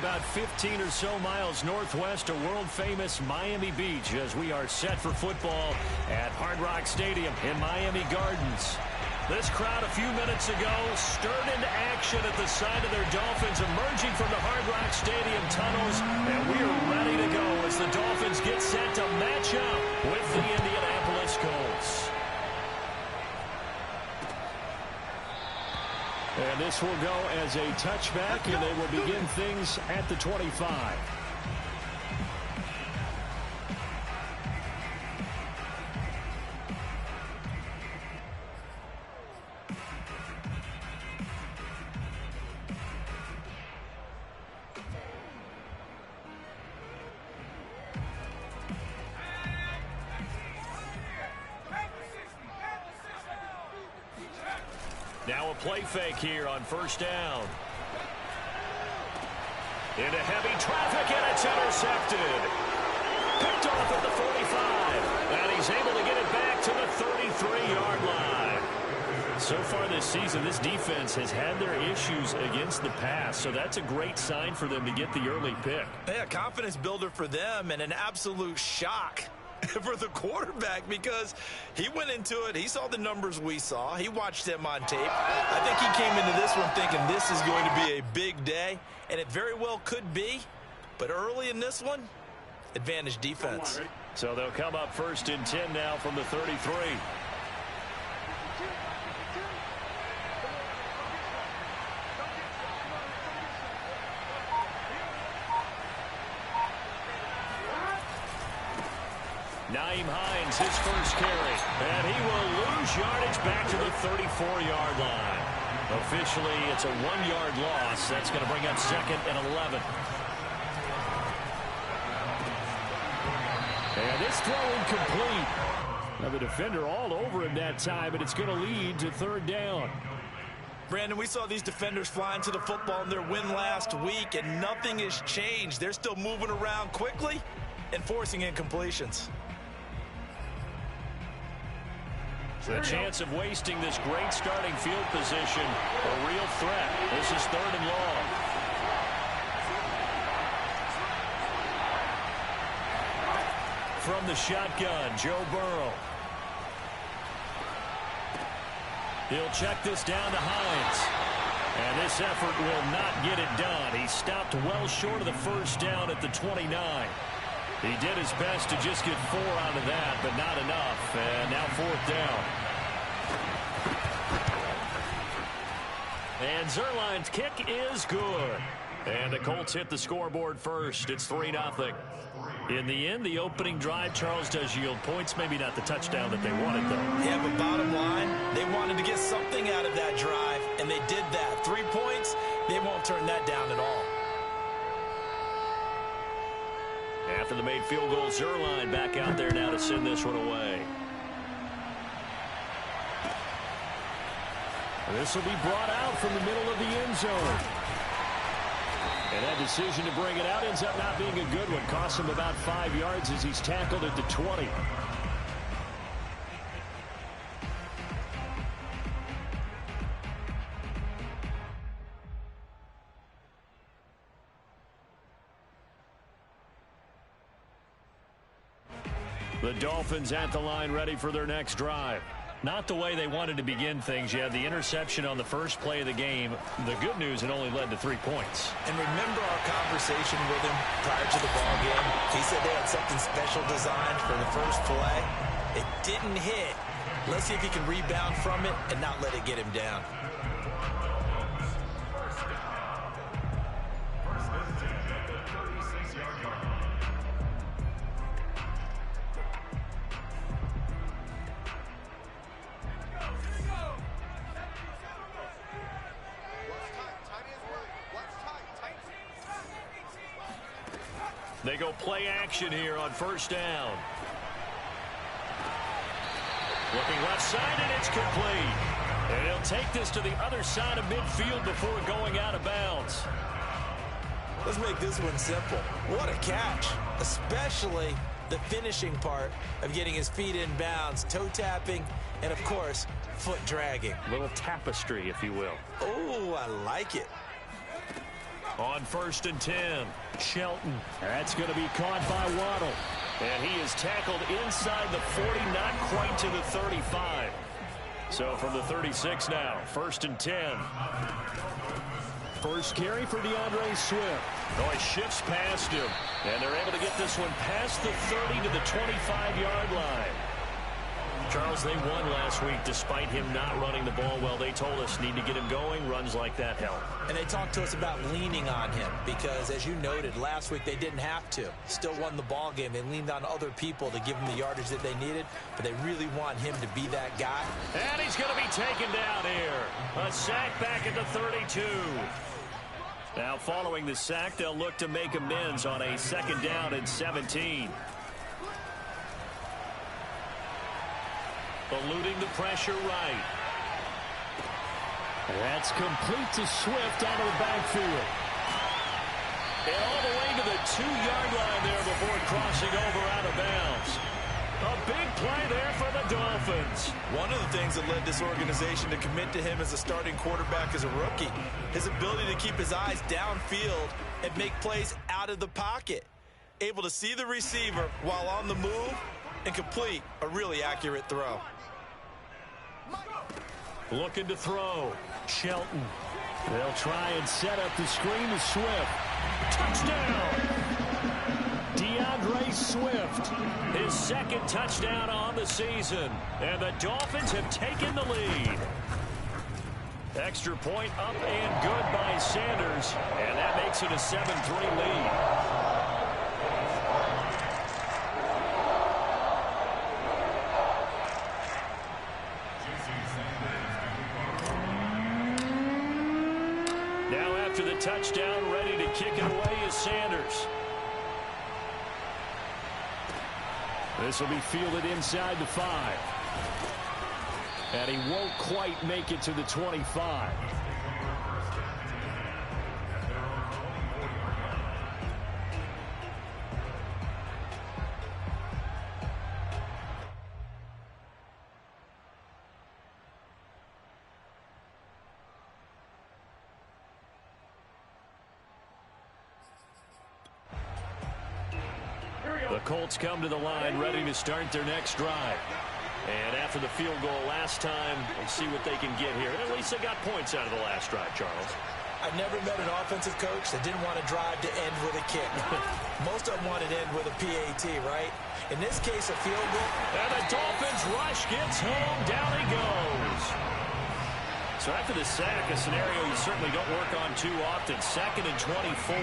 about 15 or so miles northwest of world-famous Miami Beach as we are set for football at Hard Rock Stadium in Miami Gardens. This crowd a few minutes ago stirred into action at the side of their Dolphins emerging from the Hard Rock Stadium tunnels, and we are ready to go as the Dolphins get set to match up with the Indianapolis Colts. And this will go as a touchback, and they will begin things at the 25. Now a play fake here on first down. Into heavy traffic, and it's intercepted. Picked off at the 45. And he's able to get it back to the 33-yard line. So far this season, this defense has had their issues against the pass, so that's a great sign for them to get the early pick. Yeah, confidence builder for them and an absolute shock for the quarterback because he went into it. He saw the numbers we saw. He watched them on tape. I think he came into this one thinking this is going to be a big day, and it very well could be. But early in this one, advantage defense. So they'll come up first and 10 now from the 33. Nyheim Hines, his first carry, and he will lose yardage back to the 34-yard line. Officially, it's a 1-yard loss. That's going to bring up second and 11. And this throw incomplete. Now the defender all over him that time, and it's going to lead to third down. Brandon, we saw these defenders flying to the football in their win last week, and nothing has changed. They're still moving around quickly and forcing incompletions. The chance of wasting this great starting field position, a real threat. This is third and long. From the shotgun, Joe Burrow. He'll check this down to Hines. And this effort will not get it done. He stopped well short of the first down at the 29. He did his best to just get 4 out of that, but not enough. And now fourth down. And Zuerlein's kick is good. And the Colts hit the scoreboard first. It's 3-0. In the end, the opening drive, Charles, does yield points. Maybe not the touchdown that they wanted, though. Yeah, but bottom line, they wanted to get something out of that drive, and they did that. 3 points, they won't turn that down at all. After the made field goal, Zuerlein back out there now to send this one away. This will be brought out from the middle of the end zone. And that decision to bring it out ends up not being a good one. Costs him about 5 yards as he's tackled at the 20. The Dolphins at the line ready for their next drive. Not the way they wanted to begin things. You had the interception on the first play of the game. The good news, it only led to 3 points. And remember our conversation with him prior to the ball game? He said they had something special designed for the first play. It didn't hit. Let's see if he can rebound from it and not let it get him down. They go play action here on first down. Looking left side, and it's complete. And he'll take this to the other side of midfield before going out of bounds. Let's make this one simple. What a catch, especially the finishing part of getting his feet in bounds, toe tapping, and of course, foot dragging. A little tapestry, if you will. Oh, I like it. On 1st and 10, Shelton. That's going to be caught by Waddle. And he is tackled inside the 40, not quite to the 35. So from the 36 now, 1st and 10. First carry for DeAndre Swift. Oh, he shifts past him. And they're able to get this one past the 30 to the 25-yard line. Charles, they won last week despite him not running the ball well. They told us need to get him going. Runs like that help. And they talked to us about leaning on him because, as you noted, last week they didn't have to. Still won the ball game. They leaned on other people to give them the yardage that they needed, but they really want him to be that guy. And he's going to be taken down here. A sack back at the 32. Now, following the sack, they'll look to make amends on a 2nd down and 17. Eluding the pressure right. That's complete to Swift out of the backfield. And all the way to the 2-yard line there before crossing over out of bounds. A big play there for the Dolphins. One of the things that led this organization to commit to him as a starting quarterback as a rookie, his ability to keep his eyes downfield and make plays out of the pocket. Able to see the receiver while on the move and complete a really accurate throw. Looking to throw. Shelton. They'll try and set up the screen to Swift. Touchdown! DeAndre Swift. His 2nd touchdown on the season. And the Dolphins have taken the lead. Extra point up and good by Sanders. And that makes it a 7-3 lead. After the touchdown, ready to kick it away is Sanders. This will be fielded inside the 5. And he won't quite make it to the 25. The Colts come to the line ready to start their next drive. And after the field goal last time, we'll see what they can get here. And at least they got points out of the last drive, Charles. I've never met an offensive coach that didn't want to drive to end with a kick. Most of them wanted to end with a PAT, right? In this case, a field goal. And the Dolphins rush gets home. Down he goes. So after the sack, a scenario you certainly don't work on too often. 2nd and 24.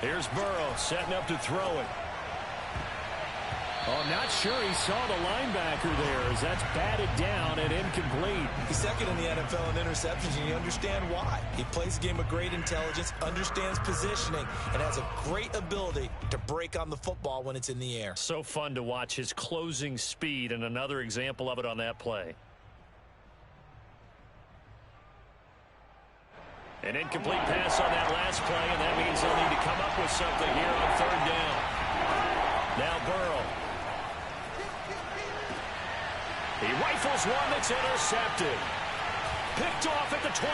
Here's Burrow setting up to throw it. Oh, I'm not sure he saw the linebacker there as that's batted down and incomplete. He's 2nd in the NFL in interceptions, and you understand why. He plays a game of great intelligence, understands positioning, and has a great ability to break on the football when it's in the air. So fun to watch his closing speed, and another example of it on that play. An incomplete pass on that last play, and that means they'll need to come up with something here on 3rd down. Now Burrow. He rifles one that's intercepted. Picked off at the 25.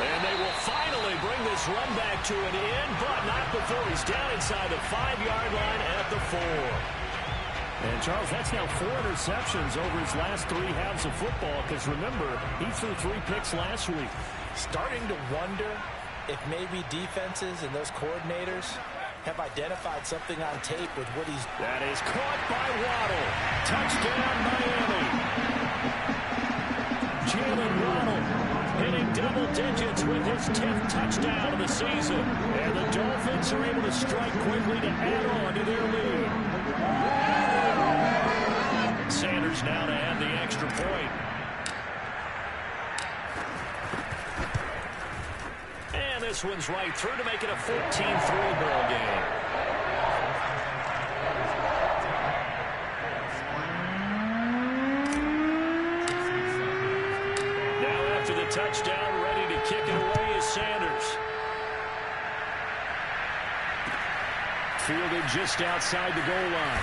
And they will finally bring this run back to an end, but not before he's down inside the 5-yard line at the 4. And, Charles, that's now 4 interceptions over his last 3 halves of football, because, remember, he threw 3 picks last week. Starting to wonder if maybe defenses and those coordinators have identified something on tape with what he's... That is caught by Waddle. Touchdown, Miami. Jalen Waddle hitting double digits with his 10th touchdown of the season. And the Dolphins are able to strike quickly to add on to their lead. Sanders now to add the extra point. And this one's right through to make it a 14-3 ball game. Now after the touchdown, ready to kick it away is Sanders. fielded just outside the goal line.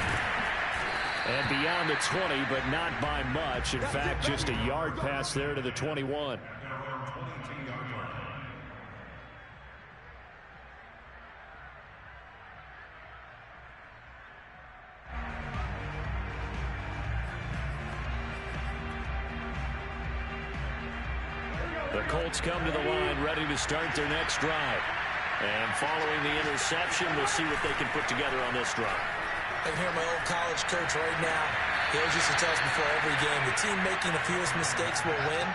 And beyond the 20, but not by much. In fact, just a yard pass there to the 21. The Colts come to the line, ready to start their next drive. And following the interception, we'll see what they can put together on this drive. I can hear my old college coach right now. He always used to tell us before every game, the team making the fewest mistakes will win.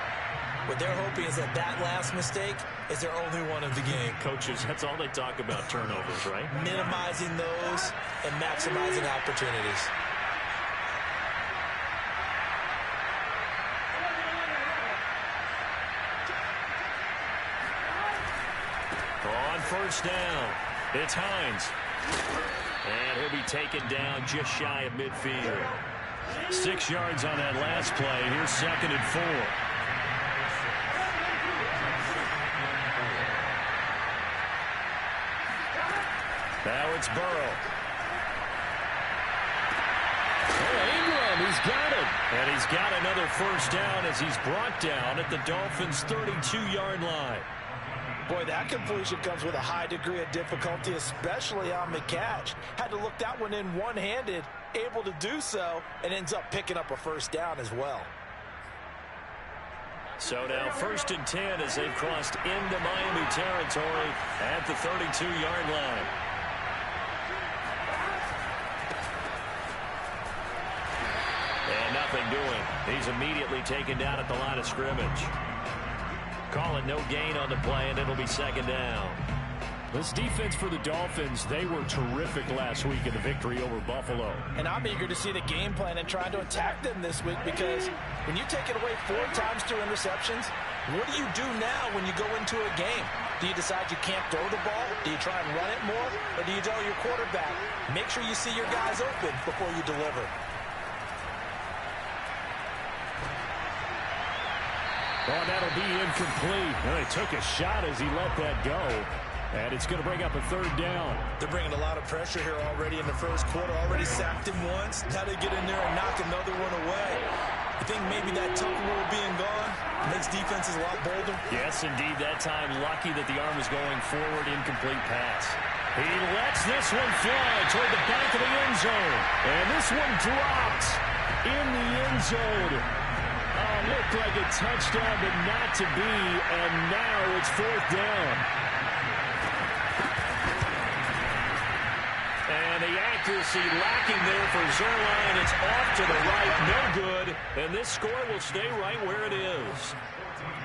What they're hoping is that that last mistake is their only one of the game. Coaches, that's all they talk about, turnovers, right? Minimizing those and maximizing opportunities. On first down, it's Hines. And he'll be taken down just shy of midfield. 6 yards on that last play. Here's 2nd and 4. Now it's Burrow. Oh, Ingram, he's got it. And he's got another first down as he's brought down at the Dolphins' 32-yard line. Boy, that completion comes with a high degree of difficulty, especially on the catch. Had to look that one in one-handed, able to do so, and ends up picking up a first down as well. So now 1st and 10 as they've crossed into Miami territory at the 32-yard line. And nothing doing. He's immediately taken down at the line of scrimmage. Call it no gain on the play, and it'll be 2nd down. This defense for the Dolphins, they were terrific last week in the victory over Buffalo. And I'm eager to see the game plan and trying to attack them this week, because when you take it away 4 times 2 interceptions, what do you do now when you go into a game? Do you decide you can't throw the ball? Do you try and run it more? Or do you tell your quarterback, make sure you see your guys open before you deliver? Oh, that'll be incomplete. Well, he took a shot as he let that go. And it's going to bring up a 3rd down. They're bringing a lot of pressure here already in the first quarter. Already sacked him once. Now they get in there and knock another one away. I think maybe that tuck rule being gone makes defenses a lot bolder. Yes, indeed. That time, lucky that the arm was going forward. Incomplete pass. He lets this one fly toward the back of the end zone. And this one dropped in the end zone. Looked like a touchdown, but not to be, and now it's 4th down. And the accuracy lacking there for Zerline. It's off to the right, no good, and this score will stay right where it is.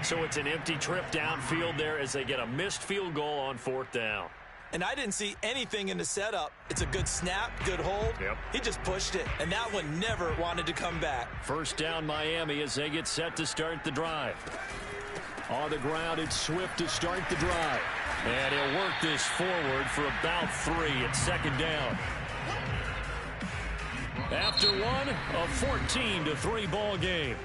So it's an empty trip downfield there as they get a missed field goal on 4th down. And I didn't see anything in the setup. It's a good snap, good hold. Yep. He just pushed it, and that one never wanted to come back. 1st down Miami as they get set to start the drive. On the ground, it's Swift to start the drive. And he'll work this forward for about 3 at 2nd down. After one, a 14-3 ball game.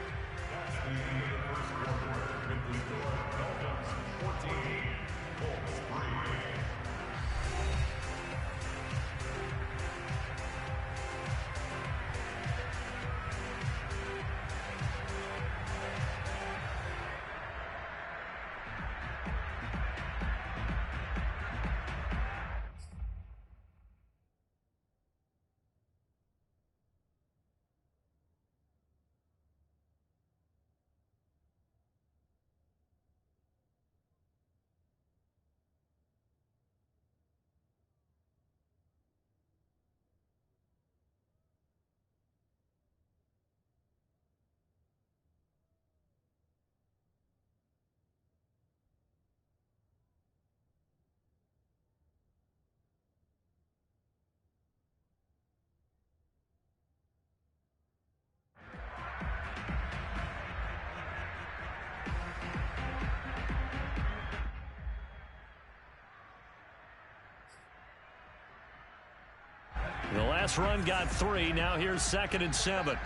The last run got 3. Now here's 2nd and 7.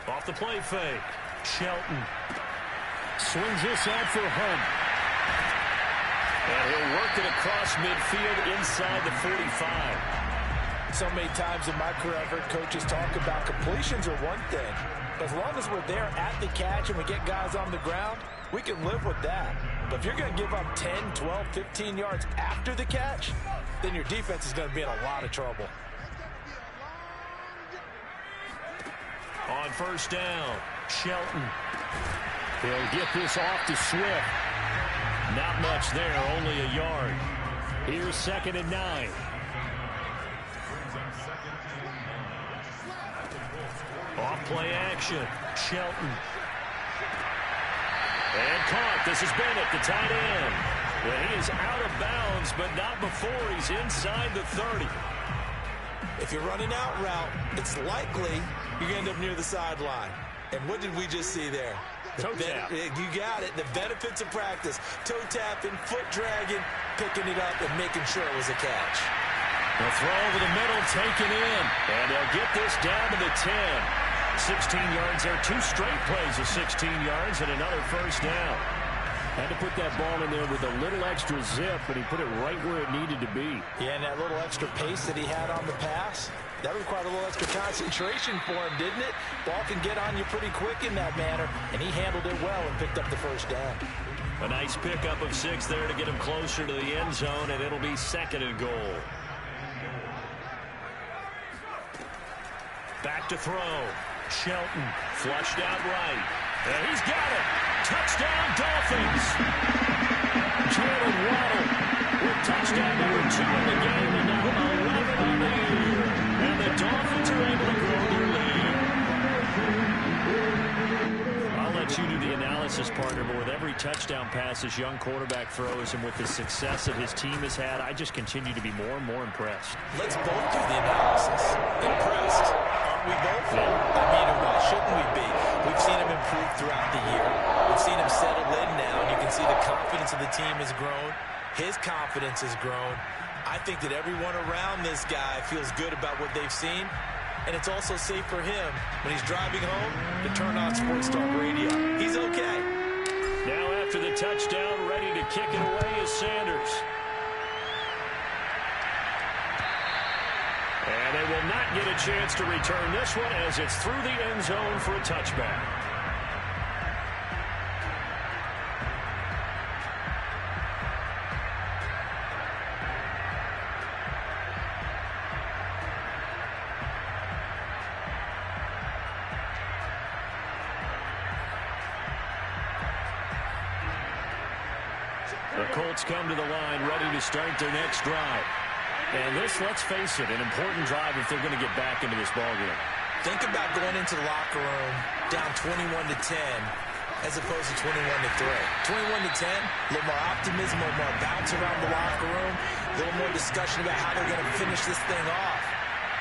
Off the play fake. Shelton swings this out for Hunt. And he'll work it across midfield inside the 45. So many times in my career, I've heard coaches talk about completions are one thing. As long as we're there at the catch and we get guys on the ground, we can live with that. But if you're going to give up 10, 12, 15 yards after the catch, then your defense is going to be in a lot of trouble. On first down, Shelton. He'll get this off to Swift. Not much there, only a yard. Here's 2nd and 9. Off play action, Shelton. And caught. This is Bennett, the tight end. Well, he is out of bounds, but not before he's inside the 30. If you're running out route, it's likely you're going to end up near the sideline. And what did we just see there? Toe tap. You got it. The benefits of practice. Toe tapping, foot dragging, picking it up, and making sure it was a catch. The throw over the middle, taken in. And they'll get this down to the 10. 16 yards there. 2 straight plays of 16 yards and another first down. Had to put that ball in there with a little extra zip, but he put it right where it needed to be. Yeah, and that little extra pace that he had on the pass, that required a little extra concentration for him, didn't it? Ball can get on you pretty quick in that manner, and he handled it well and picked up the first down. A nice pickup of 6 there to get him closer to the end zone, and it'll be 2nd and goal. Back to throw. Shelton flushed out right. And he's got it. Touchdown, Dolphins. Jalen Waddle with touchdown number 2 in the game, and now 11 on the year. And the Dolphins are able to grow their lead. I'll let you do the analysis, partner, but with every touchdown pass this young quarterback throws and with the success that his team has had, I just continue to be more and more impressed. Let's both do the analysis. Impressed. Aren't we both? I mean, why shouldn't we be? We've seen him improve throughout the year. We've seen him settle in now, and you can see the confidence of the team has grown. His confidence has grown. I think that everyone around this guy feels good about what they've seen, and it's also safe for him when he's driving home to turn on Sports Talk Radio. He's okay. Now after the touchdown, ready to kick it away is Sanders. And they will not get a chance to return this one as it's through the end zone for a touchback. The Colts come to the line ready to start their next drive. And this, let's face it, an important drive if they're going to get back into this ballgame. Think about going into the locker room down 21-10 as opposed to 21-3. 21-10, a little more optimism, a little more bounce around the locker room, a little more discussion about how they're going to finish this thing off.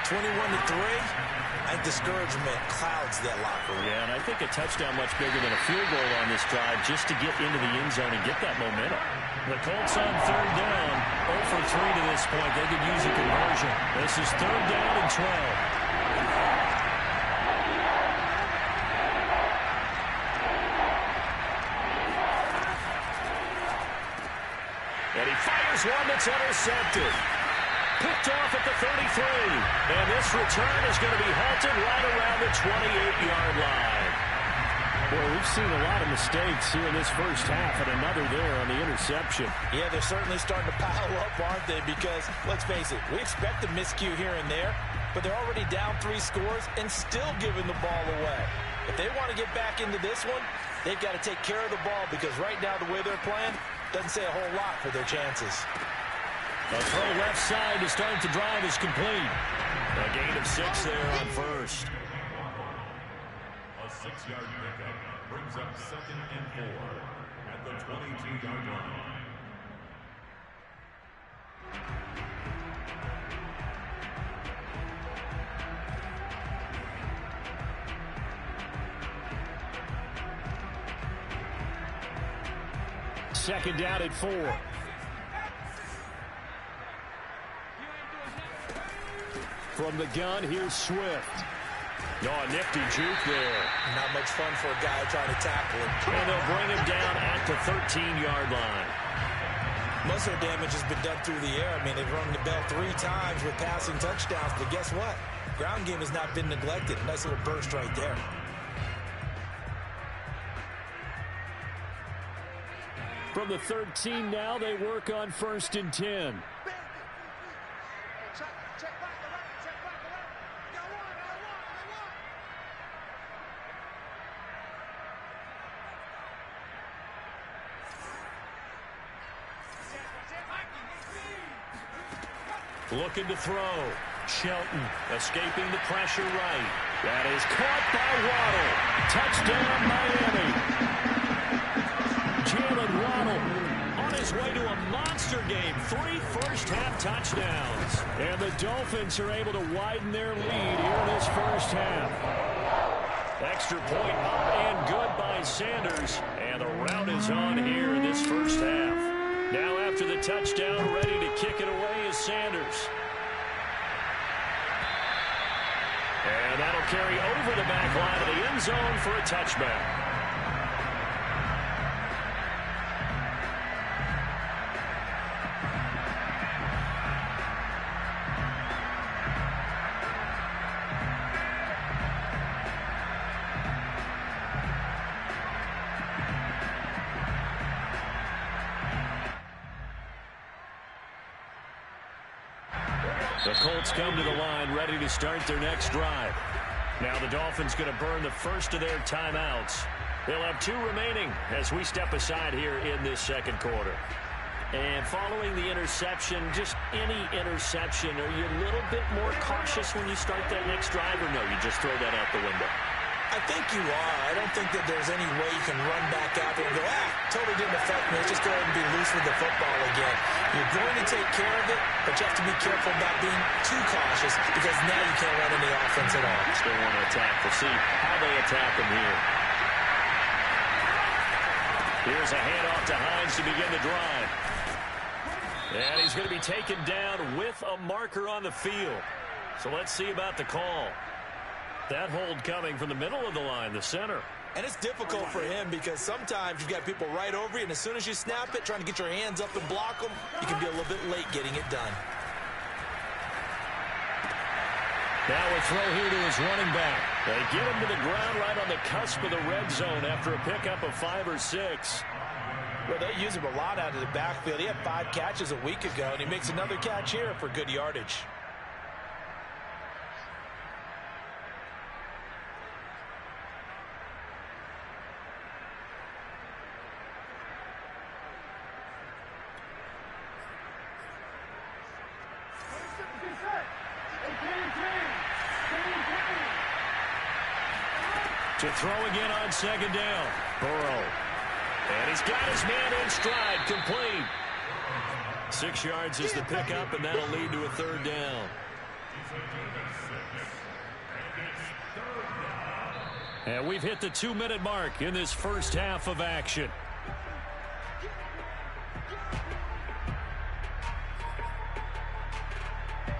21-3, I think discouragement clouds that locker room. Yeah, and I think a touchdown much bigger than a field goal on this drive just to get into the end zone and get that momentum. The Colts on 3rd down, 0 for 3 to this point. They could use a conversion. This is 3rd down and 12. And he fires one that's intercepted. Picked off at the 33. And this return is going to be halted right around the 28-yard line. Well, we've seen a lot of mistakes here in this first half, and another there on the interception. Yeah, they're certainly starting to pile up, aren't they? Because, let's face it, we expect a miscue here and there, but they're already down 3 scores and still giving the ball away. If they want to get back into this one, they've got to take care of the ball because right now the way they're playing doesn't say a whole lot for their chances. A throw left side to start the drive is complete. A gain of 6 there on first. A 6-yard pickup brings up 2nd and 4 at the 22-yard line. Second down at 4. From the gun, here's Swift. Oh, nifty juke there. Not much fun for a guy trying to tackle him. And they'll bring him down at the 13-yard line. Most of their damage has been done through the air. I mean, they've rung the bell 3 times with passing touchdowns, but guess what? Ground game has not been neglected. Nice little burst right there. From the 13 now, they work on 1st and 10. Looking to throw. Shelton escaping the pressure right. That is caught by Waddle. Touchdown, Miami. Jalen Waddle on his way to a monster game. 3 first-half touchdowns. And the Dolphins are able to widen their lead here in this first half. Extra point up and good by Sanders. And the rout is on here in this first half. Now after the touchdown, ready to kick it away is Sanders. And that'll carry over the back line of the end zone for a touchback. The Colts come to the line ready to start their next drive. Now the Dolphins going to burn the first of their timeouts. They'll have 2 remaining as we step aside here in this second quarter. And following the interception, just any interception, are you a little bit more cautious when you start that next drive, or no, you just throw that out the window? I think you are. I don't think that there's any way you can run back out there and go, totally didn't affect me. Let's just go ahead and be loose with the football again. You're going to take care of it, but you have to be careful about being too cautious because now you can't run any offense at all. Still want to attack. We'll see how they attack them here. Here's a handoff to Hines to begin the drive. And he's going to be taken down with a marker on the field. So let's see about the call. That hold coming from the middle of the line, the center. And it's difficult for him because sometimes you've got people right over you, and as soon as you snap it, trying to get your hands up and block them, you can be a little bit late getting it done. Now a throw here to his running back. They get him to the ground right on the cusp of the red zone after a pickup of 5 or 6. Well, they use him a lot out of the backfield. He had 5 catches a week ago, and he makes another catch here for good yardage. To throw again on second down. Burrow. And he's got his man in stride, complete. 6 yards is the pickup, and that'll lead to a 3rd down. And we've hit the 2-minute mark in this first half of action.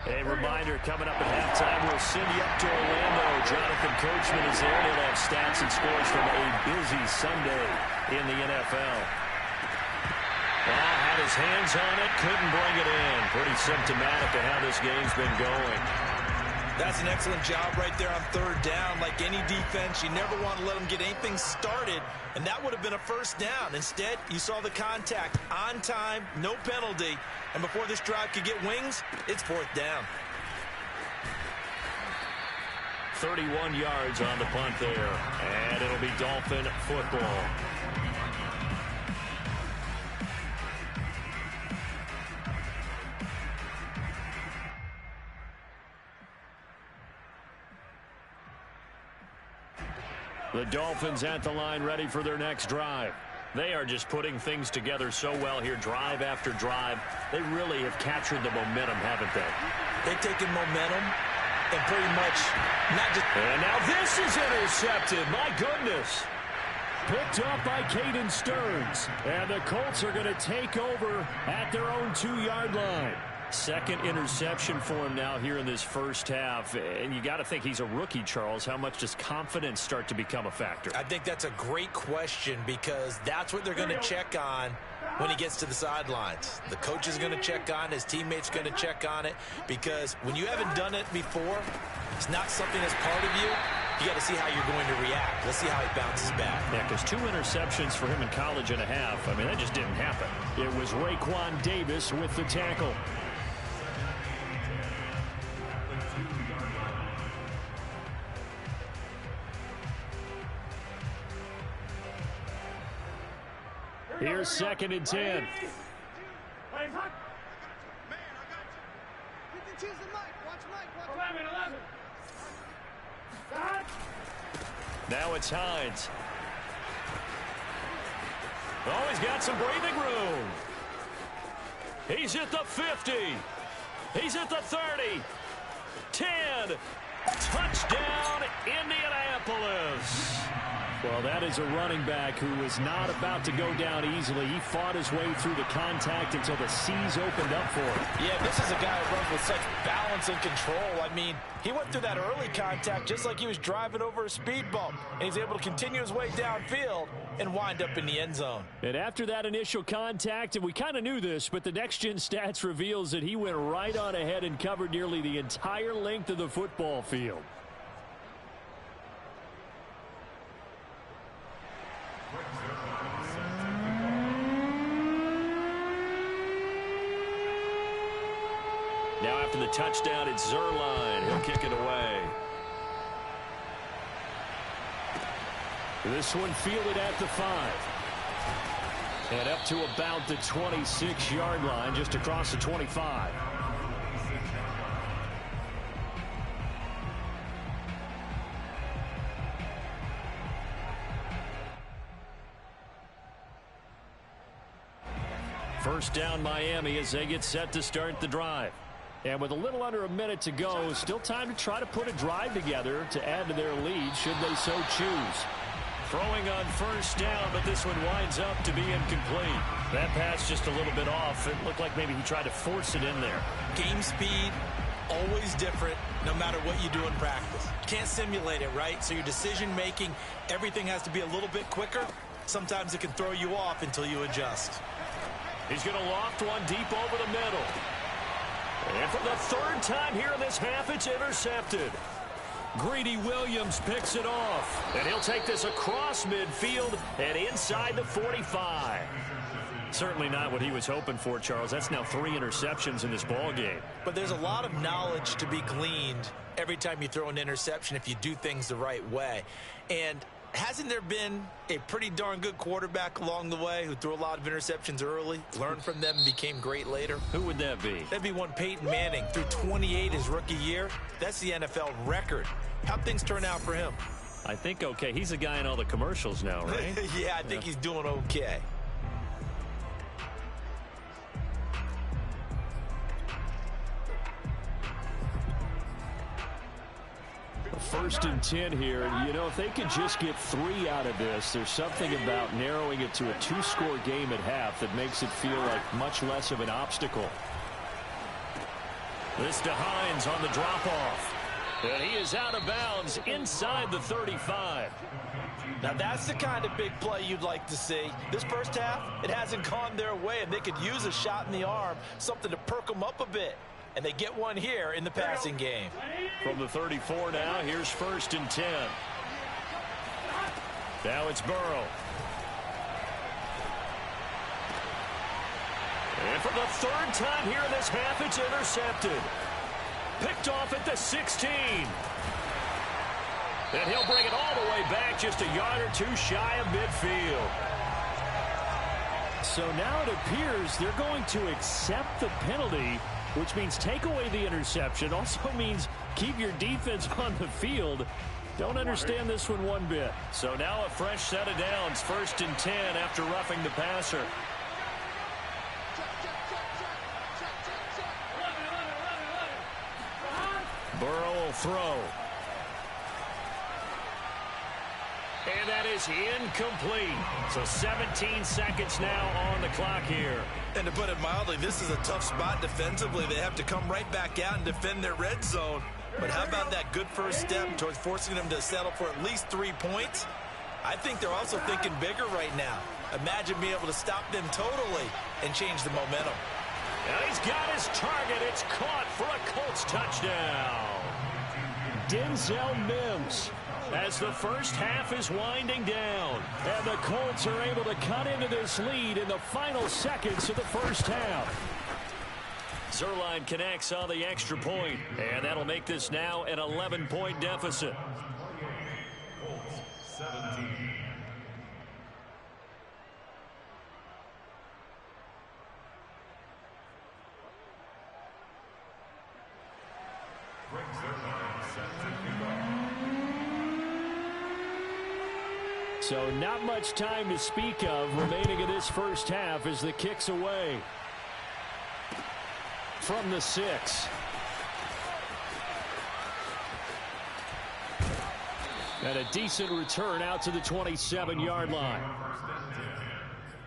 A reminder, coming up at halftime, we'll send you up to Orlando. Jonathan Coachman is there. He'll have stats and scores from a busy Sunday in the NFL. Had his hands on it, couldn't bring it in. Pretty symptomatic of how this game's been going. That's an excellent job right there on 3rd down. Like any defense, you never want to let them get anything started, and that would have been a 1st down. Instead, you saw the contact on time, no penalty, and before this drive could get wings, it's 4th down. 31 yards on the punt there, and it'll be Dolphin football. The Dolphins at the line ready for their next drive. They are just putting things together so well here, drive after drive. They really have captured the momentum, haven't they? They've taken momentum and pretty much not just... And now this is intercepted. My goodness. Picked up by Caden Stearns. And the Colts are going to take over at their own 2-yard line. Second interception for him now here in this first half. And you got to think he's a rookie, Charles. How much does confidence start to become a factor? I think that's a great question because that's what they're going to check on when he gets to the sidelines. The coach is going to check on it. His teammates going to check on it because when you haven't done it before, it's not something that's part of you. You got to see how you're going to react. Let's see how he bounces back. Yeah, because 2 interceptions for him in college and a half. I mean, that just didn't happen. It was Raekwon Davis with the tackle. Here's 2nd and 10. Now it's Hines. Oh, he's got some breathing room. He's at the 50. He's at the 30. 10. Touchdown, Indianapolis. Well, that is a running back who was not about to go down easily. He fought his way through the contact until the seas opened up for him. Yeah, this is a guy who runs with such balance and control. I mean, he went through that early contact just like he was driving over a speed bump. And he's able to continue his way downfield and wind up in the end zone. And after that initial contact, and we kind of knew this, but the next-gen stats reveals that he went right on ahead and covered nearly the entire length of the football field. Now after the touchdown, it's Zuerlein. He'll kick it away. This one fielded at the 5. And up to about the 26-yard line, just across the 25. First down Miami as they get set to start the drive. And with a little under a minute to go, still time to try to put a drive together to add to their lead should they so choose. Throwing on first down, but this one winds up to be incomplete. That pass just a little bit off. It looked like maybe he tried to force it in there. Game speed, always different no matter what you do in practice. Can't simulate it, right? So your decision making, everything has to be a little bit quicker. Sometimes it can throw you off until you adjust. He's going to loft one deep over the middle. And for the 3rd time here in this half, it's intercepted. Greedy Williams picks it off. And he'll take this across midfield and inside the 45. Certainly not what he was hoping for, Charles. That's now 3 interceptions in this ball game. But there's a lot of knowledge to be gleaned every time you throw an interception if you do things the right way. And hasn't there been a pretty darn good quarterback along the way who threw a lot of interceptions early, learned from them, and became great later? Who would that be? That'd be one Peyton Manning. Threw 28 his rookie year. That's the NFL record. How'd things turn out for him? I think okay. He's a guy in all the commercials now, right? Yeah, I think he's doing okay. First and 10 here, and you know, if they could just get 3 out of this, there's something about narrowing it to a 2-score game at half that makes it feel like much less of an obstacle. This to Hines on the drop-off. And he is out of bounds inside the 35. Now that's the kind of big play you'd like to see. This first half, it hasn't gone their way, and they could use a shot in the arm, something to perk them up a bit. And they get one here in the passing game. From the 34 now, here's 1st and 10. Now it's Burrow. And for the 3rd time here in this half, it's intercepted. Picked off at the 16. And he'll bring it all the way back just a yard or 2 shy of midfield. So now it appears they're going to accept the penalty, which means take away the interception. Also means keep your defense on the field. Don't understand this one bit. So now a fresh set of downs. 1st and 10 after roughing the passer. Burrow will throw. And that is incomplete. So 17 seconds now on the clock here. And to put it mildly, this is a tough spot defensively. They have to come right back out and defend their red zone. But how about that good first step towards forcing them to settle for at least 3 points? I think they're also thinking bigger right now. Imagine being able to stop them totally and change the momentum. Now he's got his target. It's caught for a Colts touchdown. Denzel Mims, as the first half is winding down. And the Colts are able to cut into this lead in the final seconds of the first half. Zerline connects on the extra point, and that'll make this now an 11-point deficit. Colts 17. Brings their line set to kick off. So not much time to speak of remaining in this first half as the kick's away. From the 6. And a decent return out to the 27-yard line. First and 10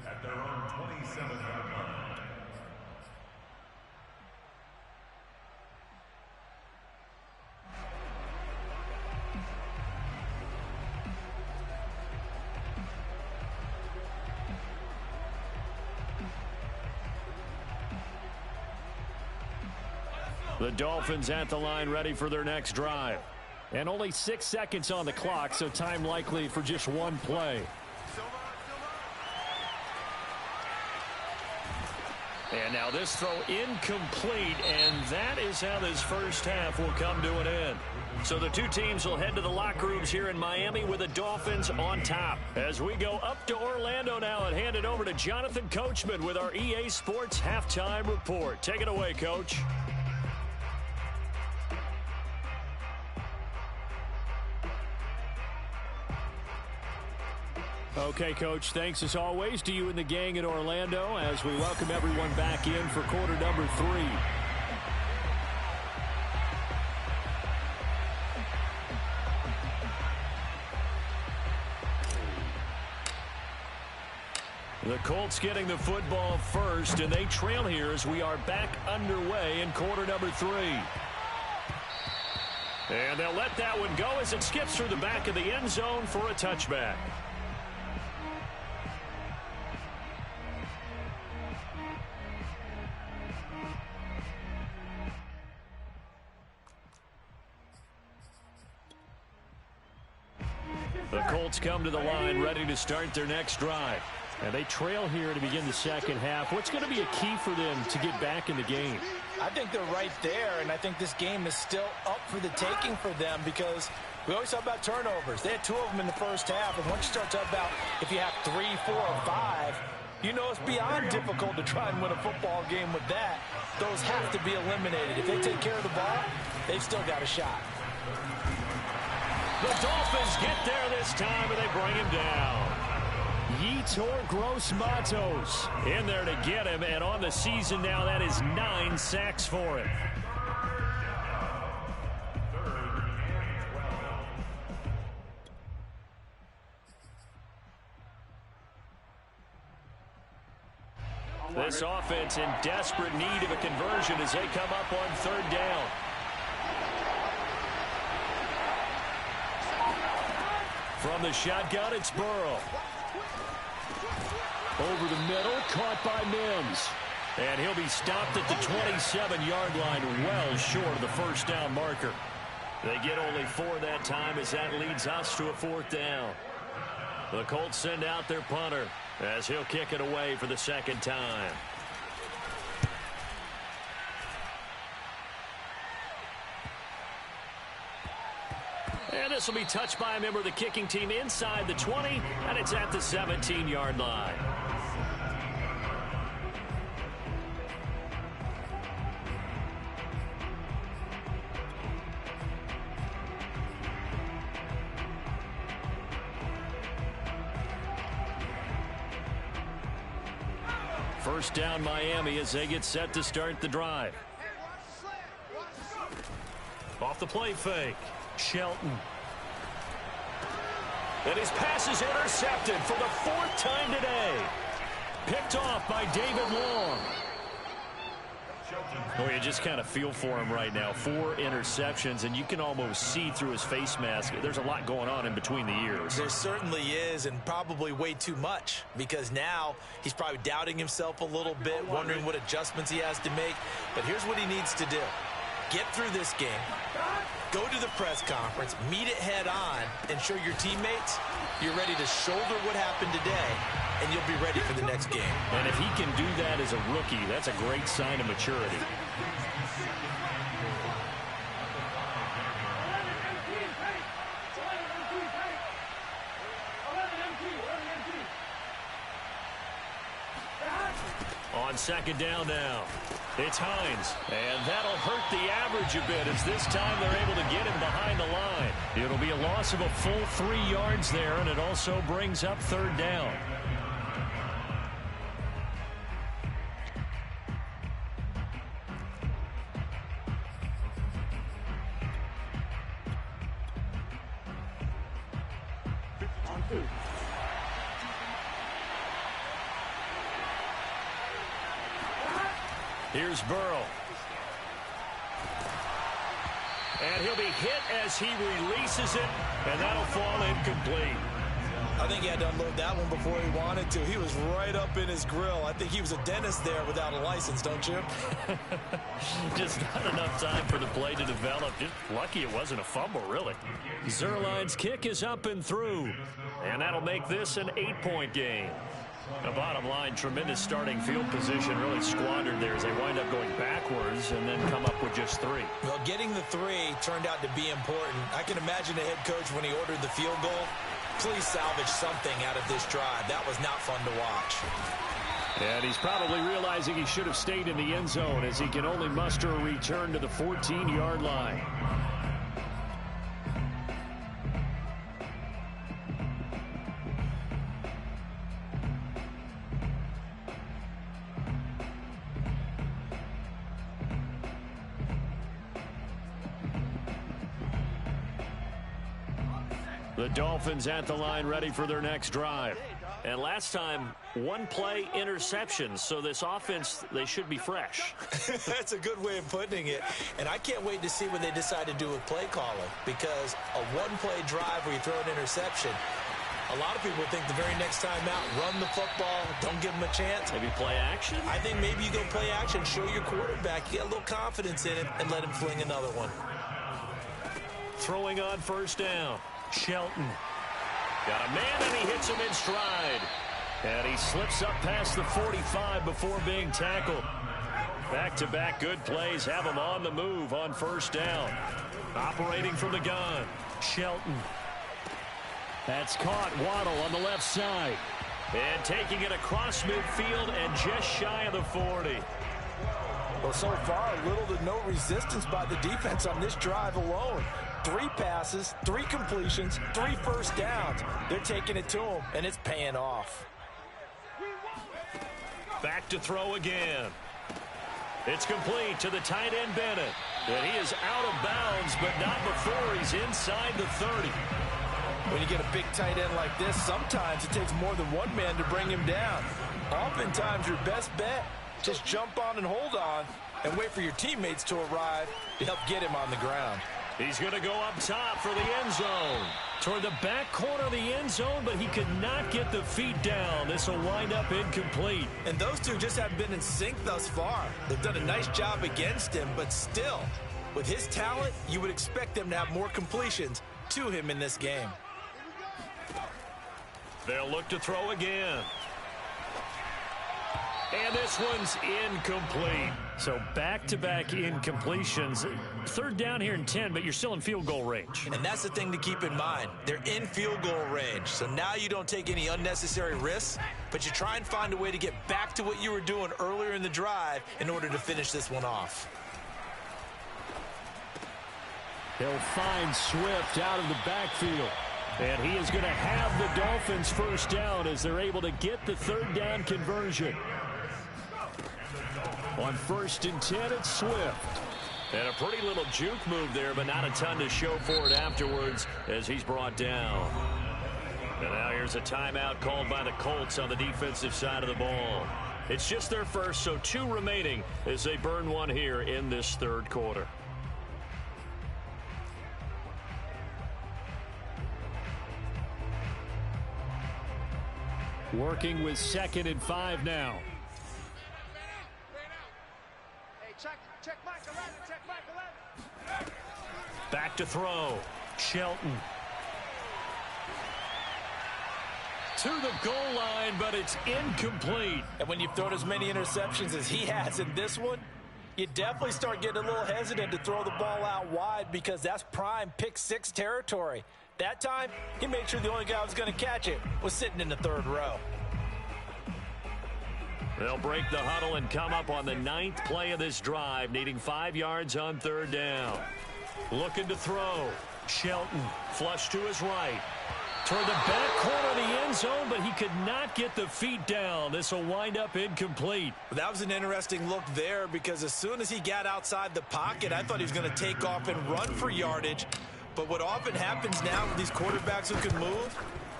at their own 27-yard line. The Dolphins at the line ready for their next drive. And only 6 seconds on the clock, so time likely for just one play. And now this throw incomplete, and that is how this first half will come to an end. So the two teams will head to the locker rooms here in Miami with the Dolphins on top. As we go up to Orlando now and hand it over to Jonathan Coachman with our EA Sports Halftime Report. Take it away, Coach. Okay, Coach, thanks as always to you and the gang in Orlando as we welcome everyone back in for quarter number 3. The Colts getting the football first, and they trail here as we are back underway in quarter number 3. And they'll let that one go as it skips through the back of the end zone for a touchback. The Colts come to the line ready to start their next drive. And they trail here to begin the second half. What's going to be a key for them to get back in the game? I think they're right there, and I think this game is still up for the taking for them because we always talk about turnovers. They had 2 of them in the first half, and once you start talking about if you have 3, 4, or 5, you know it's beyond difficult to try and win a football game with that. Those have to be eliminated. If they take care of the ball, they've still got a shot. The Dolphins get there this time, and they bring him down. Yetur Gross-Matos in there to get him, and on the season now, that is 9 sacks for him. This offense in desperate need of a conversion as they come up on 3rd down. From the shotgun, it's Burrow. Over the middle, caught by Mims. And he'll be stopped at the 27-yard line, well short of the first down marker. They get only 4 that time as that leads us to a 4th down. The Colts send out their punter as he'll kick it away for the 2nd time. And this will be touched by a member of the kicking team inside the 20, and it's at the 17-yard line. First down Miami as they get set to start the drive. Off the play fake. Shelton. And his pass is intercepted for the 4th time today. Picked off by David Long. Oh, you just kind of feel for him right now. 4 interceptions, and you can almost see through his face mask. There's a lot going on in between the ears. There certainly is, and probably way too much, because now he's probably doubting himself a little bit, wondering what adjustments he has to make. But here's what he needs to do. Get through this game, go to the press conference, meet it head on, and show your teammates you're ready to shoulder what happened today, and you'll be ready for the next game. And if he can do that as a rookie, that's a great sign of maturity. On 2nd down now, it's Hines, and that'll hurt the average a bit as this time they're able to get him behind the line. It'll be a loss of a full 3 yards there, and it also brings up 3rd down. Here's Burrow. And he'll be hit as he releases it, and that'll fall incomplete. I think he had to unload that one before he wanted to. He was right up in his grill. I think he was a dentist there without a license, don't you? Just not enough time for the play to develop. Just lucky it wasn't a fumble, really. Zerline's kick is up and through, and that'll make this an 8-point game. The bottom line, tremendous starting field position, really squandered there as they wind up going backwards and then come up with just 3. Well, getting the 3 turned out to be important. I can imagine the head coach when he ordered the field goal. Please salvage something out of this drive. That was not fun to watch. And he's probably realizing he should have stayed in the end zone as he can only muster a return to the 14-yard line. The Dolphins at the line ready for their next drive. And last time, 1-play interceptions. So this offense, they should be fresh. That's a good way of putting it. And I can't wait to see what they decide to do with play calling. Because a 1-play drive where you throw an interception, a lot of people think the very next time out, run the football, don't give them a chance. Maybe play action? I think maybe you go play action, show your quarterback, you get a little confidence in him, and let him fling another one. Throwing on 1st down. Shelton. Got a man, and he hits him in stride. And he slips up past the 45 before being tackled. Back-to-back good plays have him on the move on 1st down. Operating from the gun. Shelton. That's caught. Waddle on the left side. And taking it across midfield and just shy of the 40. Well, so far, little to no resistance by the defense on this drive alone. 3 passes, 3 completions, 3 first downs. They're taking it to him, and it's paying off. Back to throw again. It's complete to the tight end Bennett. And he is out of bounds, but not before he's inside the 30. When you get a big tight end like this, sometimes it takes more than one man to bring him down. Oftentimes, your best bet, just jump on and hold on and wait for your teammates to arrive to help get him on the ground. He's going to go up top for the end zone. Toward the back corner of the end zone, but he could not get the feet down. This will wind up incomplete. And those two just haven't been in sync thus far. They've done a nice job against him, but still, with his talent, you would expect them to have more completions to him in this game. They'll look to throw again. And this one's incomplete. So back-to-back incompletions. 3rd down here and 10, but you're still in field goal range. And that's the thing to keep in mind. They're in field goal range. So now you don't take any unnecessary risks, but you try and find a way to get back to what you were doing earlier in the drive in order to finish this one off. They'll find Swift out of the backfield. And he is going to have the Dolphins 1st down as they're able to get the 3rd down conversion. On 1st and 10, it's Swift. And a pretty little juke move there, but not a ton to show for it afterwards as he's brought down. And now here's a timeout called by the Colts on the defensive side of the ball. It's just their first, so 2 remaining as they burn one here in this third quarter. Working with 2nd and 5 now. Back to throw. Shelton. To the goal line, but it's incomplete. And when you've thrown as many interceptions as he has in this one, you definitely start getting a little hesitant to throw the ball out wide because that's prime pick 6 territory. That time, he made sure the only guy who was going to catch it was sitting in the 3rd row. They'll break the huddle and come up on the 9th play of this drive, needing 5 yards on 3rd down. Looking to throw. Shelton, flush to his right. Toward the back corner of the end zone, but he could not get the feet down. This will wind up incomplete. That was an interesting look there because as soon as he got outside the pocket, I thought he was going to take off and run for yardage. But what often happens now with these quarterbacks who can move,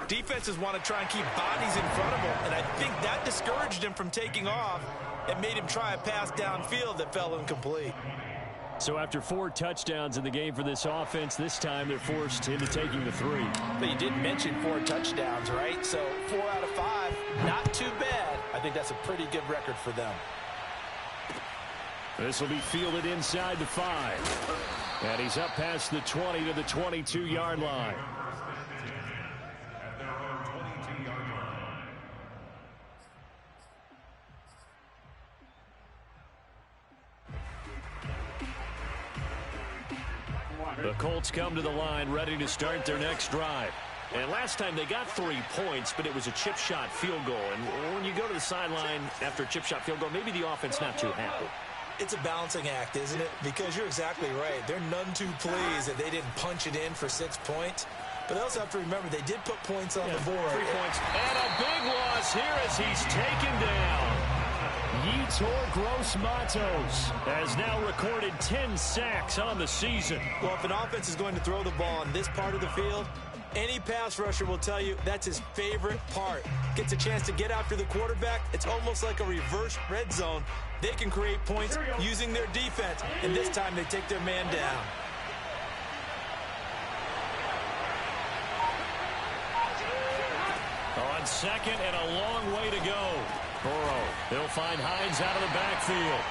defenses want to try and keep bodies in front of him. And I think that discouraged him from taking off and made him try a pass downfield that fell incomplete. So after 4 touchdowns in the game for this offense, this time they're forced into taking the 3. But you didn't mention 4 touchdowns, right? So 4 out of 5, not too bad. I think that's a pretty good record for them. This will be fielded inside the 5. And he's up past the 20 to the 22-yard line. The Colts come to the line ready to start their next drive. And last time they got 3 points, but it was a chip shot field goal. And when you go to the sideline after a chip shot field goal, maybe the offense not too happy. It's a balancing act, isn't it? Because you're exactly right. They're none too pleased that they didn't punch it in for 6 points. But they also have to remember they did put points on the board. 3 points. And a big loss here as he's taken down. Yetur Gross-Matos has now recorded 10 sacks on the season. Well, if an offense is going to throw the ball on this part of the field, any pass rusher will tell you that's his favorite part. Gets a chance to get after the quarterback. It's almost like a reverse red zone. They can create points using their defense, and this time they take their man down. On 2nd and a long way to go. Burrow, he'll find Hines out of the backfield.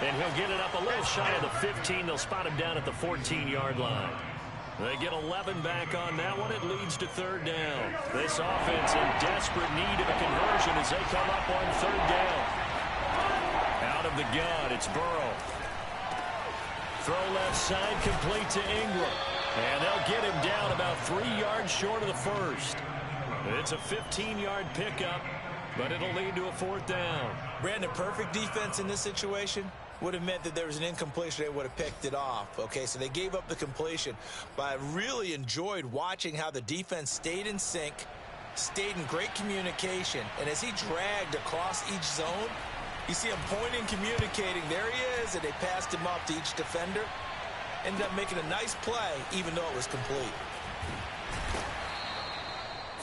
And he'll get it up a little shy of the 15. They'll spot him down at the 14-yard line. They get 11 back on that one. It leads to 3rd down. This offense in desperate need of a conversion as they come up on 3rd down. Out of the gun, it's Burrow. Throw left side, complete to Ingram. And they'll get him down about 3 yards short of the 1st. It's a 15-yard pickup, but it'll lead to a 4th down. Brandon, perfect defense in this situation would have meant that there was an incompletion. They would have picked it off. Okay, so they gave up the completion. But I really enjoyed watching how the defense stayed in sync, stayed in great communication. And as he dragged across each zone, you see him pointing, communicating. There he is, and they passed him off to each defender. Ended up making a nice play, even though it was complete.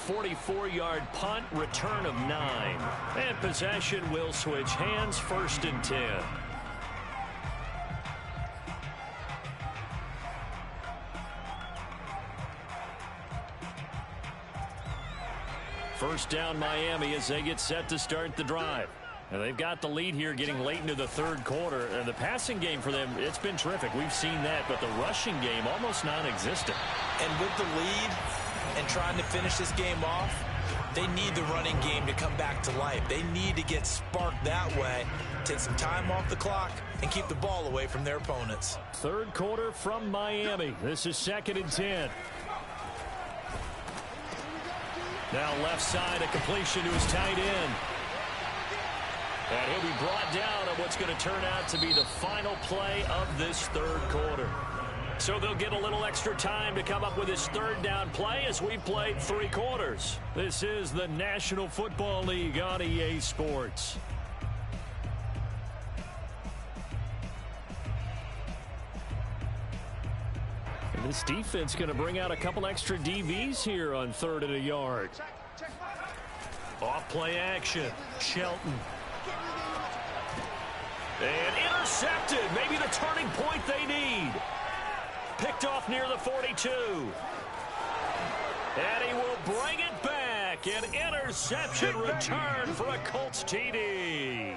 44-yard punt, return of 9. And possession will switch hands, 1st and 10. First down Miami as they get set to start the drive. And they've got the lead here getting late into the 3rd quarter. And the passing game for them, it's been terrific. We've seen that, but the rushing game almost non-existent. And with the lead and trying to finish this game off, they need the running game to come back to life. They need to get sparked that way, take some time off the clock, and keep the ball away from their opponents. 3rd quarter from Miami. This is 2nd and 10. Now left side, a completion to his tight end. And he'll be brought down on what's going to turn out to be the final play of this 3rd quarter. So they'll get a little extra time to come up with his 3rd down play as we played 3 quarters. This is the National Football League on EA Sports. This defense going to bring out a couple extra DBs here on 3rd and a yard. Off play action. Shelton. And intercepted. Maybe the turning point they need. Picked off near the 42. And he will bring it back. An interception return for a Colts TD.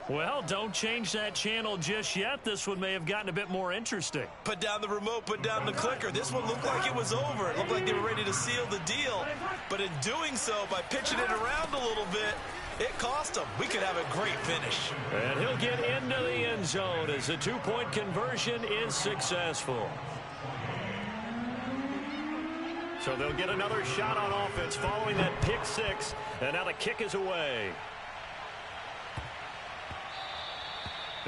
Well, don't change that channel just yet. This one may have gotten a bit more interesting. Put down the remote, put down the clicker. This one looked like it was over. It looked like they were ready to seal the deal. But in doing so, by pitching it around a little bit, it cost them. We could have a great finish. And he'll get into the end zone as the two-point conversion is successful. So they'll get another shot on offense following that pick six. And now the kick is away.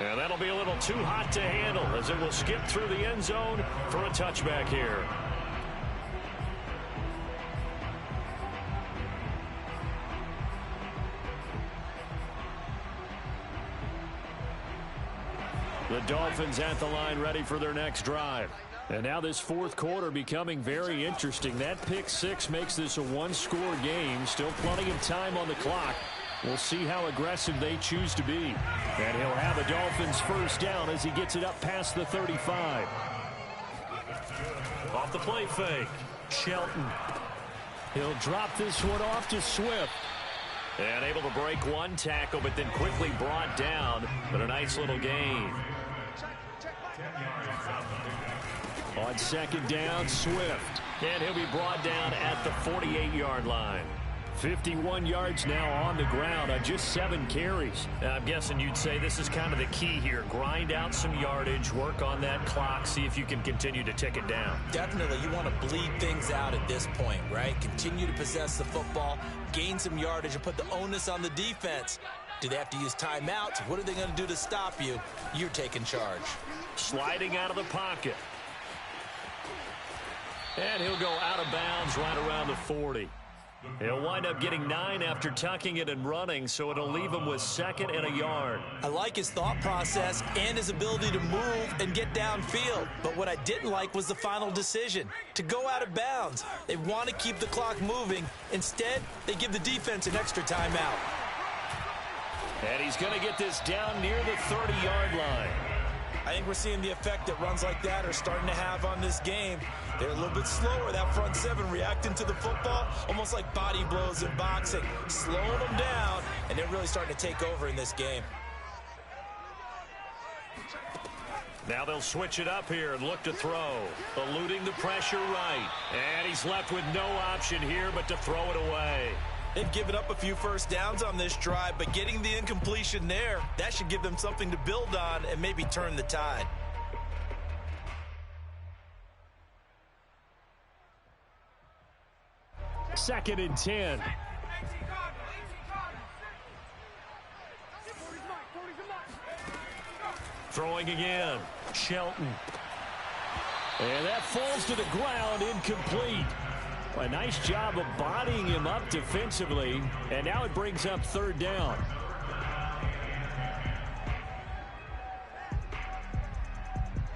And that'll be a little too hot to handle as it will skip through the end zone for a touchback here. The Dolphins at the line ready for their next drive. And now this fourth quarter becoming very interesting. That pick six makes this a one-score game. Still plenty of time on the clock. We'll see how aggressive they choose to be. And he'll have the Dolphins first down as he gets it up past the 35. Off the play fake. Shelton. He'll drop this one off to Swift. And able to break one tackle, but then quickly brought down. But a nice little gain. On 2nd down, Swift. And he'll be brought down at the 48-yard line. 51 yards now on the ground on just 7 carries. I'm guessing you'd say this is kind of the key here. Grind out some yardage, work on that clock, see if you can continue to tick it down. Definitely, you want to bleed things out at this point, right? Continue to possess the football, gain some yardage, and put the onus on the defense. Do they have to use timeouts? What are they going to do to stop you? You're taking charge. Sliding out of the pocket. And he'll go out of bounds right around the 40. He'll wind up getting 9 after tucking it and running, so it'll leave him with 2nd and a yard. I like his thought process and his ability to move and get downfield. But what I didn't like was the final decision, to go out of bounds. They want to keep the clock moving. Instead, they give the defense an extra timeout. And he's going to get this down near the 30-yard line. I think we're seeing the effect that runs like that are starting to have on this game. They're a little bit slower, that front seven, reacting to the football, almost like body blows in boxing, slowing them down, and they're really starting to take over in this game. Now they'll switch it up here and look to throw, eluding the pressure right. And he's left with no option here but to throw it away. They've given up a few first downs on this drive, but getting the incompletion there, that should give them something to build on and maybe turn the tide. Second and 10. Throwing again. Shelton. And that falls to the ground, incomplete. A nice job of bodying him up defensively. And now it brings up 3rd down.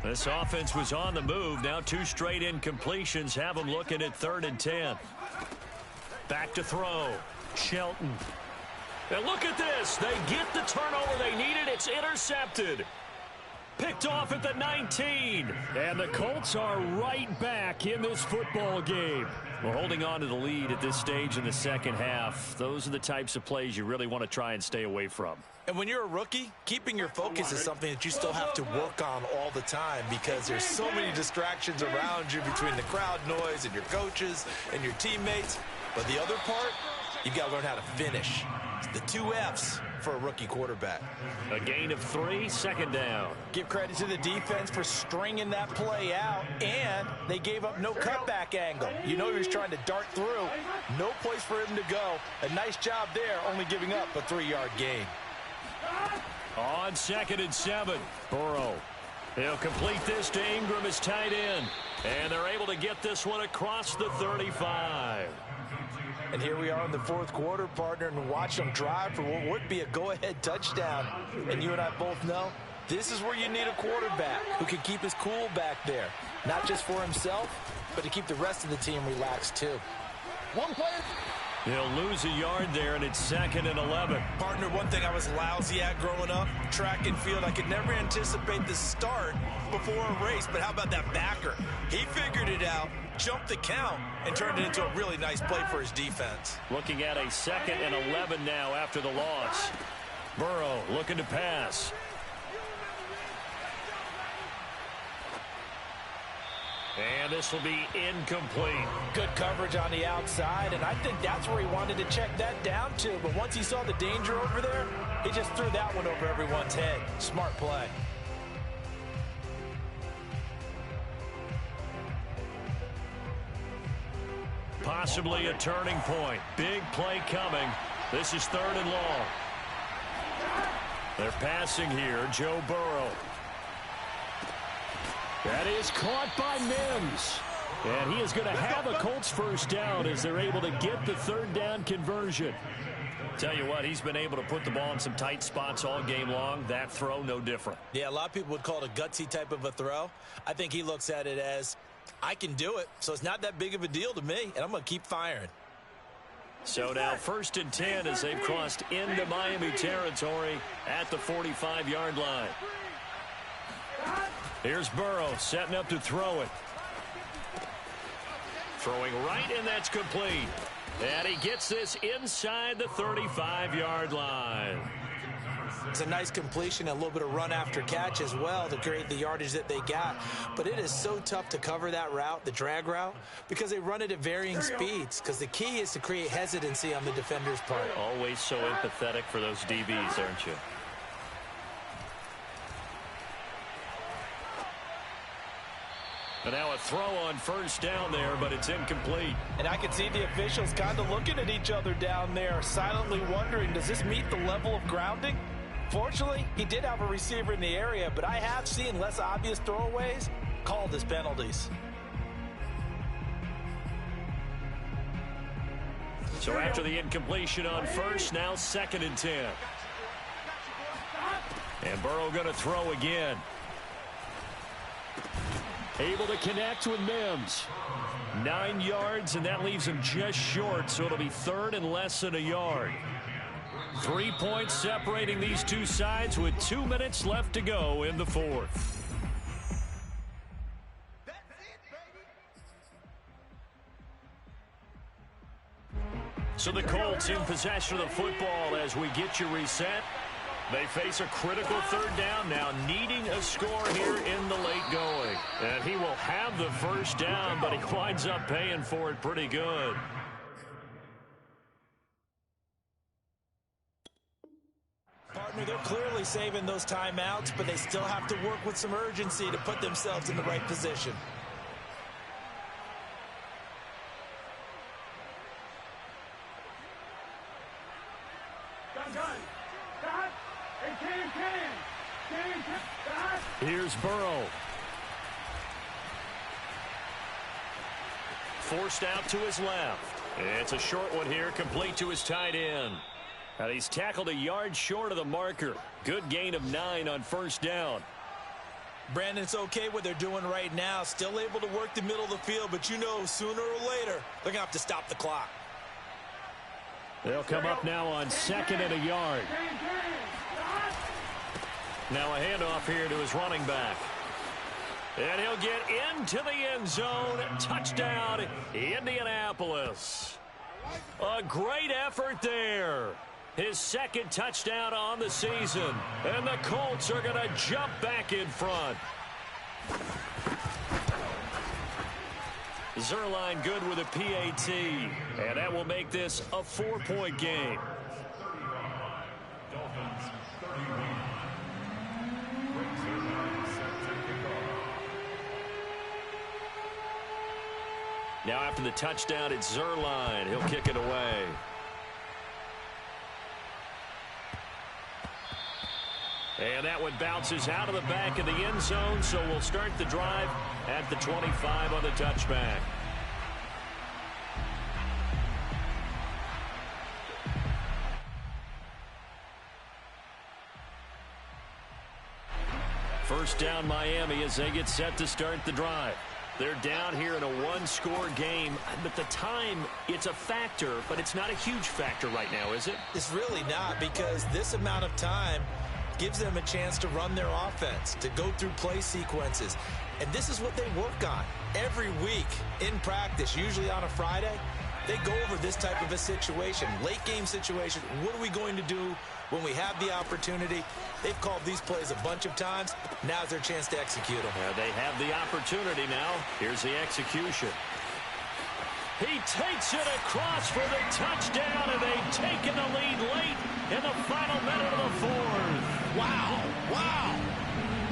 This offense was on the move. Now 2 straight incompletions have them looking at 3rd and 10. Back to throw. Shelton. And look at this. They get the turnover they needed. It's intercepted. Picked off at the 19. And the Colts are right back in this football game. We're holding on to the lead at this stage in the second half. Those are the types of plays you really want to try and stay away from. And when you're a rookie, keeping your focus is something that you still have to work on all the time because there's so many distractions around you between the crowd noise and your coaches and your teammates. But the other part, you've got to learn how to finish. It's the 2 F's for a rookie quarterback. A gain of 3, 2nd down. Give credit to the defense for stringing that play out, and they gave up no cutback angle. You know he was trying to dart through. No place for him to go. A nice job there, only giving up a 3-yard gain. On 2nd and 7, Burrow. He'll complete this to Ingram as tight end. And they're able to get this one across the 35. And here we are in the 4th quarter, partner, and watch them drive for what would be a go-ahead touchdown. And you and I both know This is where you need a quarterback who can keep his cool back there. Not just for himself, but to keep the rest of the team relaxed too. One player. He'll lose a yard there, and it's 2nd and 11. Partner, one thing I was lousy at growing up, track and field. I could never anticipate the start before a race, but how about that backer? He figured it out, jumped the count, and turned it into a really nice play for his defense. Looking at a 2nd and 11 now after the loss. Burrow looking to pass. And this will be incomplete. Good coverage on the outside, and I think that's where he wanted to check that down to. But once he saw the danger over there, he just threw that one over everyone's head. Smart play. Possibly a turning point. Big play coming. This is 3rd and long. They're passing here. Joe Burrow. That is caught by Mims. And he is going to have a Colts first down as they're able to get the 3rd down conversion. Tell you what, he's been able to put the ball in some tight spots all game long. That throw, no different. Yeah, a lot of people would call it a gutsy type of a throw. I think he looks at it as, I can do it, so it's not that big of a deal to me, and I'm going to keep firing. So now 1st and 10 as they've crossed into Miami territory at the 45-yard line. Here's Burrow setting up to throw it. Throwing right, and that's complete. And he gets this inside the 35-yard line. It's a nice completion, a little bit of run after catch as well to create the yardage that they got. But it is so tough to cover that route, the drag route, because they run it at varying speeds. Because the key is to create hesitancy on the defender's part. Always so empathetic for those DBs, aren't you? And now a throw on 1st down there, but it's incomplete. And I can see the officials kind of looking at each other down there, silently wondering, does this meet the level of grounding? Fortunately, he did have a receiver in the area, but I have seen less obvious throwaways called as penalties. So after the incompletion on 1st, now 2nd and 10. And Burrow going to throw again. Able to connect with Mims. 9 yards, and that leaves him just short, so it'll be 3rd and less than a yard. 3 points separating these two sides with 2 minutes left to go in the 4th. So the Colts in possession of the football as we get you reset. They face a critical 3rd down now, needing a score here in the late going. And he will have the 1st down, but he winds up paying for it pretty good. Partner, they're clearly saving those timeouts, but they still have to work with some urgency to put themselves in the right position. Here's Burrow. Forced out to his left. It's a short one here, complete to his tight end. And he's tackled a yard short of the marker. Good gain of 9 on 1st down. Brandon, it's okay what they're doing right now. Still able to work the middle of the field, but you know sooner or later they're going to have to stop the clock. They'll come up now on 2nd and a yard. Now a handoff here to his running back. And he'll get into the end zone. Touchdown, Indianapolis. A great effort there. His 2nd touchdown on the season. And the Colts are going to jump back in front. Zerline good with a PAT. And that will make this a 4-point game. Dolphins 31. Now after the touchdown, it's Zerline. He'll kick it away. And that one bounces out of the back of the end zone, so we'll start the drive at the 25 on the touchback. First down Miami as they get set to start the drive. They're down here in a one-score game, but the time, it's a factor, but it's not a huge factor right now, is it? It's really not, because this amount of time gives them a chance to run their offense, to go through play sequences. And this is what they work on every week in practice, usually on a Friday. They go over this type of a situation, late game situation. What are we going to do when we have the opportunity? They've called these plays a bunch of times. Now's their chance to execute them. They have the opportunity now. Here's the execution. He takes it across for the touchdown, and they've taken the lead late in the final minute of the fourth. Wow, wow,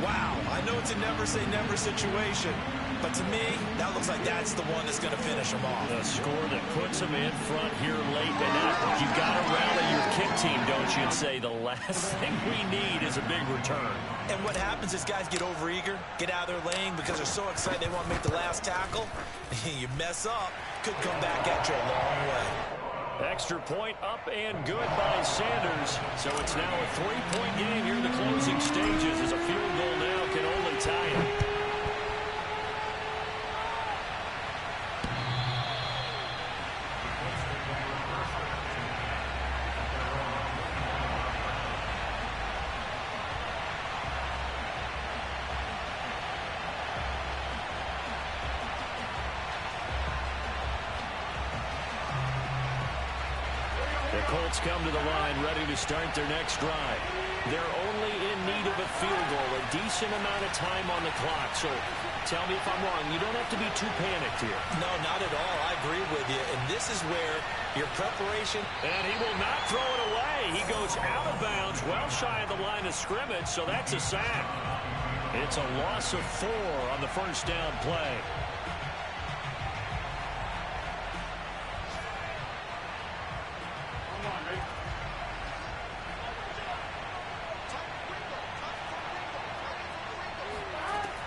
wow. I know it's a never-say-never situation, but to me, that looks like that's the one that's going to finish them off. The score that puts them in front here late. And now you've got to rally your kick team, don't you, and say the last thing we need is a big return. And what happens is guys get overeager, get out of their lane because they're so excited they want to make the last tackle. You mess up, could come back at you a long way. Extra point up and good by Sanders. So it's now a 3-point game here in the closing stages as a field goal now can only tie it. Colts come to the line ready to start their next drive. They're only in need of a field goal, a decent amount of time on the clock. So tell me if I'm wrong. You don't have to be too panicked here. No, not at all. I agree with you. And this is where your preparation. And he will not throw it away. He goes out of bounds, well shy of the line of scrimmage, so that's a sack. It's a loss of 4 on the first down play.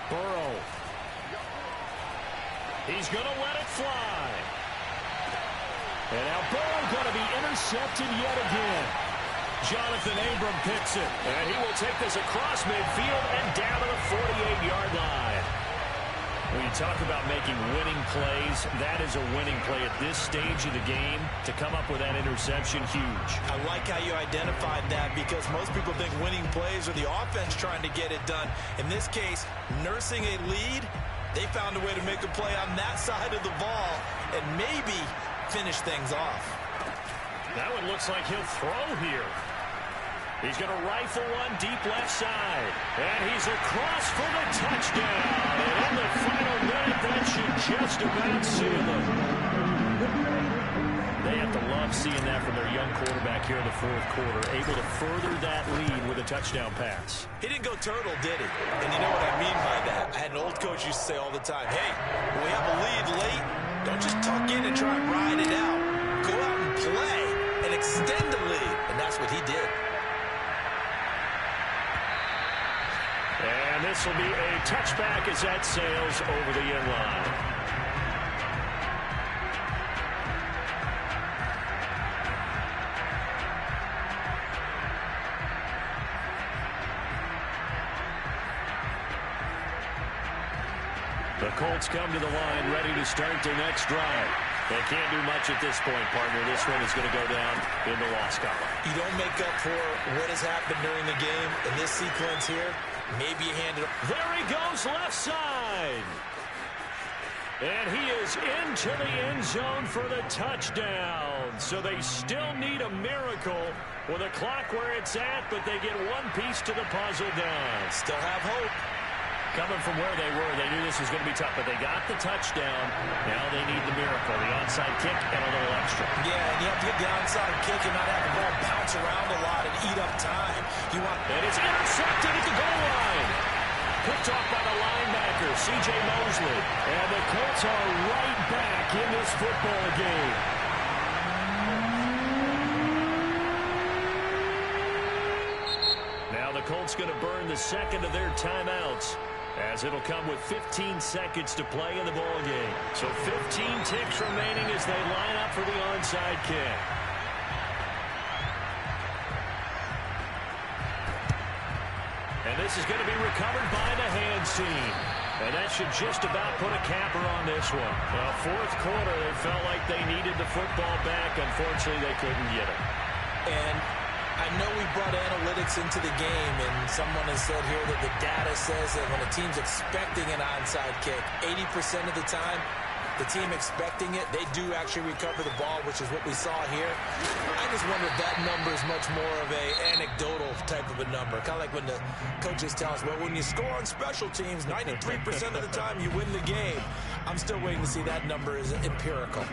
Burrow. He's going to let it fly. And now Burrow going to be intercepted yet again. Jonathan Abram picks it. And he will take this across midfield and down to the 48-yard line. When you talk about making winning plays, that is a winning play at this stage of the game. To come up with that interception, huge. I like how you identified that because most people think winning plays are the offense trying to get it done. In this case, nursing a lead, they found a way to make a play on that side of the ball and maybe finish things off. That one looks like he'll throw here. He's going to rifle one deep left side. And he's across for the touchdown. And in the final minute, that should just about seal them. They have to love seeing that from their young quarterback here in the fourth quarter, able to further that lead with a touchdown pass. He didn't go turtle, did he? And you know what I mean by that. I had an old coach used to say all the time, hey, when we have a lead late, don't just tuck in and try and ride it out. Go out and play and extend the lead. And that's what he did. And this will be a touchback as that sails over the end line. The Colts come to the line ready to start their next drive. They can't do much at this point, partner. This one is going to go down in the loss column. You don't make up for what has happened during the game in this sequence here. Maybe you hand it up. There he goes, left side. And he is into the end zone for the touchdown. So they still need a miracle with a clock where it's at, but they get one piece to the puzzle done. Still have hope. Coming from where they were, they knew this was going to be tough, but they got the touchdown. Now they need the miracle, the onside kick and a little extra. Yeah, and you have to get the onside kick and not have the ball bounce around a lot and eat up time. And it's intercepted at the goal line. Picked off by the linebacker, C.J. Mosley. And the Colts are right back in this football game. Now the Colts going to burn the second of their timeouts, as it'll come with 15 seconds to play in the ball game. So 15 ticks remaining as they line up for the onside kick. And this is going to be recovered by the hands team. And that should just about put a capper on this one. Well, fourth quarter, they felt like they needed the football back. Unfortunately, they couldn't get it. And I know we brought analytics into the game, and someone has said here that the data says that when a team's expecting an onside kick, 80% of the time, the team expecting it, they do actually recover the ball, which is what we saw here. I just wonder if that number is much more of a anecdotal type of a number. Kind of like when the coaches tell us, well, when you score on special teams, 93% of the time you win the game. I'm still waiting to see that number is empirical.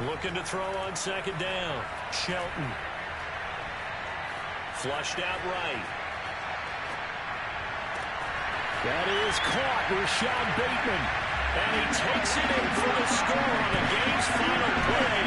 Looking to throw on second down. Shelton. Flushed out right. That is caught. Rashad Bateman. And he takes it in for the score on the game's final play.